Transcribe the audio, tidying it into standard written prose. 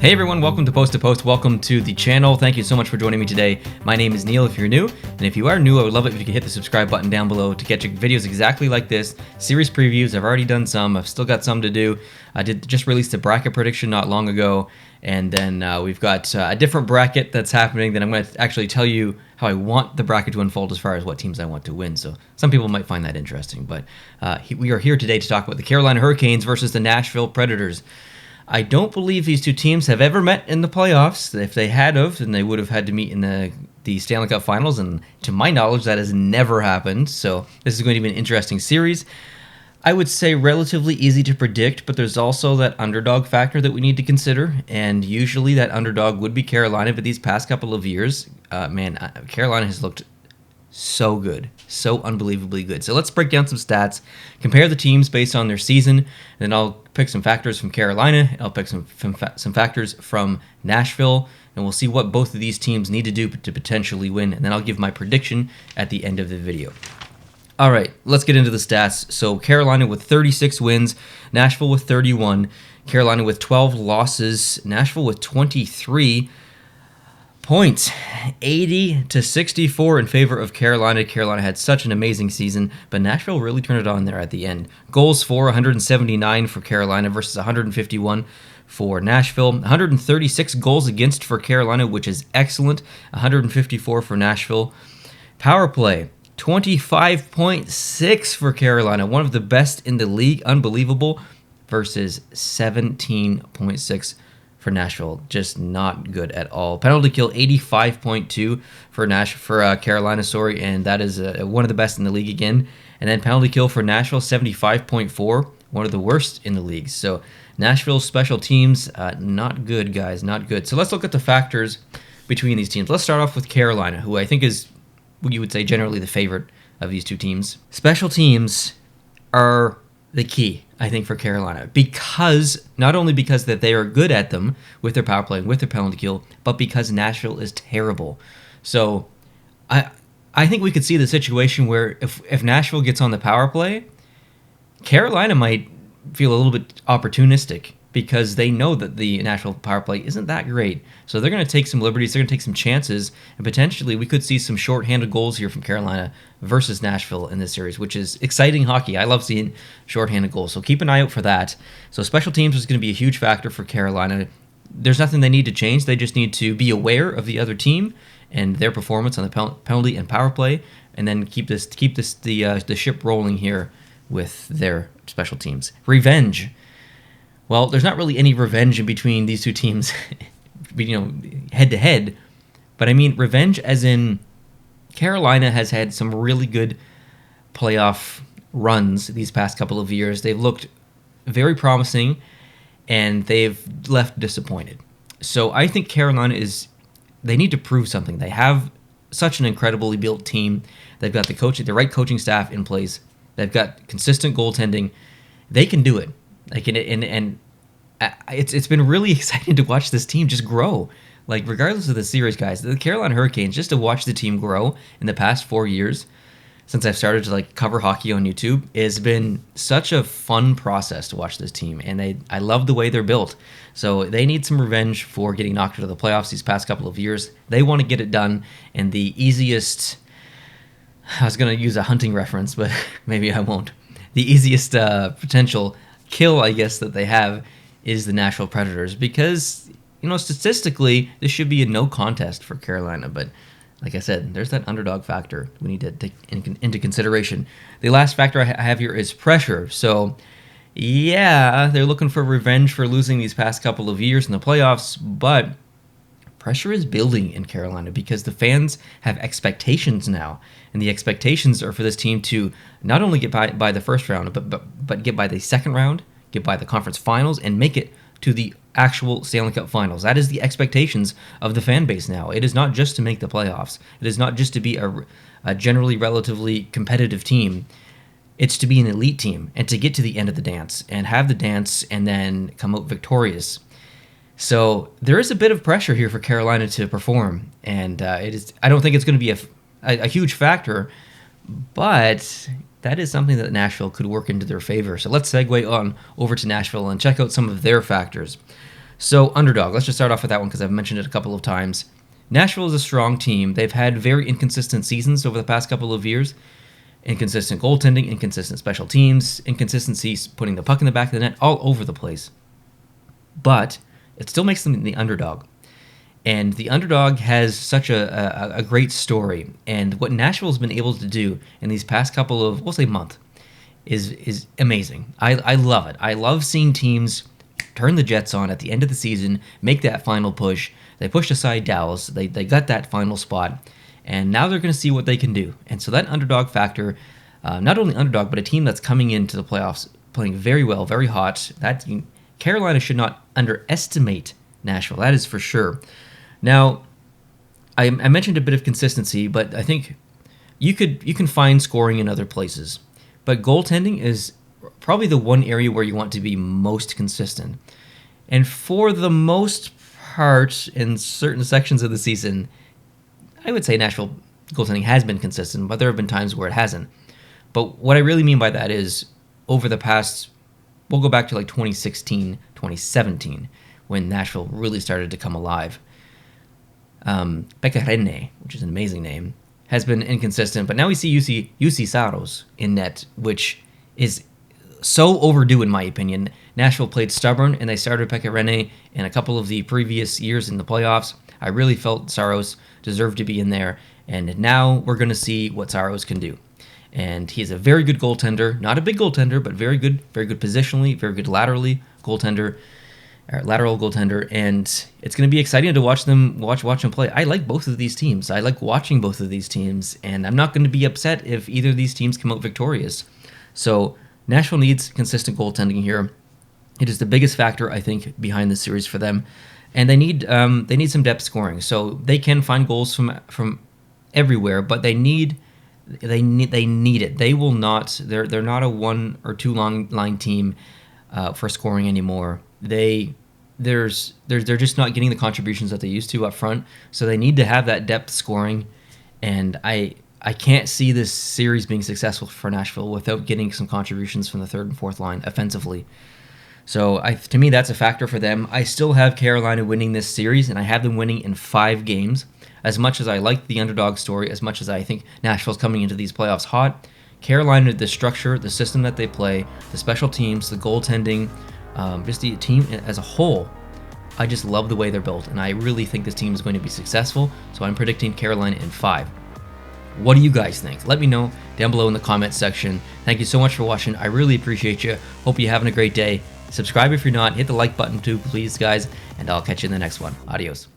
Hey everyone, welcome to Post. Welcome to the channel. Thank you so much for joining me today. My name is Neil if you're new, and if you are new, I would love it if you could hit the subscribe button down below to get videos exactly like this. Series previews, I've already done some, I've still got some to do. I just released a bracket prediction not long ago, and then we've got a different bracket that's happening that I'm going to actually tell you how I want the bracket to unfold as far as what teams I want to win. So some people might find that interesting, but we are here today to talk about the Carolina Hurricanes versus the Nashville Predators. I don't believe these two teams have ever met in the playoffs. If they had of, then they would have had to meet in the Stanley Cup Finals, and to my knowledge, that has never happened. So this is going to be an interesting series. I would say relatively easy to predict, but there's also that underdog factor that we need to consider, and usually that underdog would be Carolina, but these past couple of years, Carolina has looked so good, so unbelievably good. So let's break down some stats, compare the teams based on their season, and then I'll pick some factors from Carolina, I'll pick some factors from Nashville, and we'll see what both of these teams need to do to potentially win, and then I'll give my prediction at the end of the video. All right, let's get into the stats. So Carolina with 36 wins, Nashville with 31, Carolina with 12 losses, Nashville with 23 points, 80-64 in favor of Carolina. Carolina had such an amazing season, but Nashville really turned it on there at the end. Goals for 179 for Carolina versus 151 for Nashville. 136 goals against for Carolina, which is excellent. 154 for Nashville. Power play, 25.6 for Carolina, one of the best in the league, unbelievable, versus 17.6 for Nashville, just not good at all. Penalty kill, 85.2 for Carolina, and that is one of the best in the league again. And then penalty kill for Nashville, 75.4, one of the worst in the league. So Nashville's special teams, not good, guys, not good. So let's look at the factors between these teams. Let's start off with Carolina, who I think is, you would say, generally the favorite of these two teams. Special teams are the key, I think, for Carolina, because not only because that they are good at them with their power play and with their penalty kill, but because Nashville is terrible. So I think we could see the situation where if Nashville gets on the power play, Carolina might feel a little bit opportunistic because they know that the Nashville power play isn't that great. So they're going to take some liberties, they're going to take some chances, and potentially we could see some shorthanded goals here from Carolina versus Nashville in this series, which is exciting hockey. I love seeing shorthanded goals, so keep an eye out for that. So special teams is going to be a huge factor for Carolina. There's nothing they need to change. They just need to be aware of the other team and their performance on the penalty and power play, and then keep the ship rolling here with their special teams. Revenge. Well, there's not really any revenge in between these two teams, head to head. But I mean revenge as in Carolina has had some really good playoff runs these past couple of years. They've looked very promising, and they've left disappointed. So I think Carolina they need to prove something. They have such an incredibly built team. They've got the right coaching staff in place. They've got consistent goaltending. They can do it. And it's been really exciting to watch this team just grow. Like, regardless of the series, guys, the Carolina Hurricanes, just to watch the team grow in the past 4 years since I've started to cover hockey on YouTube, has been such a fun process to watch this team, and I love the way they're built. So they need some revenge for getting knocked out of the playoffs these past couple of years. They want to get it done, and the easiest, I was going to use a hunting reference, but maybe I won't. The easiest potential kill, I guess, that they have is the Nashville Predators, because statistically this should be a no contest for Carolina, but like I said, there's that underdog factor we need to take into consideration. The last factor I have here is pressure. So yeah, they're looking for revenge for losing these past couple of years in the playoffs, but pressure is building in Carolina because the fans have expectations now, and the expectations are for this team to not only get by the first round, but get by the second round, get by the conference finals, and make it to the actual Stanley Cup Finals. That is the expectations of the fan base now. It is not just to make the playoffs. It is not just to be a generally relatively competitive team. It's to be an elite team and to get to the end of the dance and have the dance and then come out victorious. So there is a bit of pressure here for Carolina to perform, and I don't think it's going to be a huge factor, but that is something that Nashville could work into their favor. So let's segue on over to Nashville and check out some of their factors. So, underdog. Let's just start off with that one because I've mentioned it a couple of times. Nashville is a strong team. They've had very inconsistent seasons over the past couple of years. Inconsistent goaltending, inconsistent special teams, inconsistencies putting the puck in the back of the net, all over the place. But it still makes them the underdog. And the underdog has such a great story. And what Nashville's been able to do in these past couple of, we'll say month, is amazing. I love it. I love seeing teams turn the Jets on at the end of the season, make that final push. They pushed aside Dallas. They got that final spot. And now they're going to see what they can do. And so that underdog factor, not only underdog, but a team that's coming into the playoffs playing very well, very hot. Carolina should not underestimate Nashville. That is for sure. Now, I mentioned a bit of consistency, but I think you can find scoring in other places. But goaltending is probably the one area where you want to be most consistent. And for the most part, in certain sections of the season, I would say Nashville goaltending has been consistent, but there have been times where it hasn't. But what I really mean by that is over the past, we'll go back to like 2016, 2017, when Nashville really started to come alive. Pekka Rinne, which is an amazing name, has been inconsistent, but now we see Juuse Saros in net, which is so overdue in my opinion. Nashville played stubborn, and they started Pekka Rinne in a couple of the previous years in the playoffs. I really felt Saros deserved to be in there, and now we're going to see what Saros can do. And he's a very good goaltender, not a big goaltender, but very good positionally, very good lateral goaltender, and it's going to be exciting to watch them play. I like both of these teams. I like watching both of these teams, and I'm not going to be upset if either of these teams come out victorious. So Nashville needs consistent goaltending here. It is the biggest factor, I think, behind the series for them, and they need some depth scoring. So they can find goals from everywhere, but they need it. They will not. They're not a one or two line team for scoring anymore. They're just not getting the contributions that they used to up front. So they need to have that depth scoring, and I can't see this series being successful for Nashville without getting some contributions from the third and fourth line offensively. So to me, that's a factor for them. I still have Carolina winning this series, and I have them winning in 5 games. As much as I like the underdog story, as much as I think Nashville's coming into these playoffs hot, Carolina, the structure, the system that they play, the special teams, the goaltending, just the team as a whole, I just love the way they're built, and I really think this team is going to be successful, so I'm predicting Carolina in 5. What do you guys think? Let me know down below in the comments section. Thank you so much for watching. I really appreciate you. Hope you're having a great day. Subscribe if you're not. Hit the like button too, please, guys, and I'll catch you in the next one. Adios.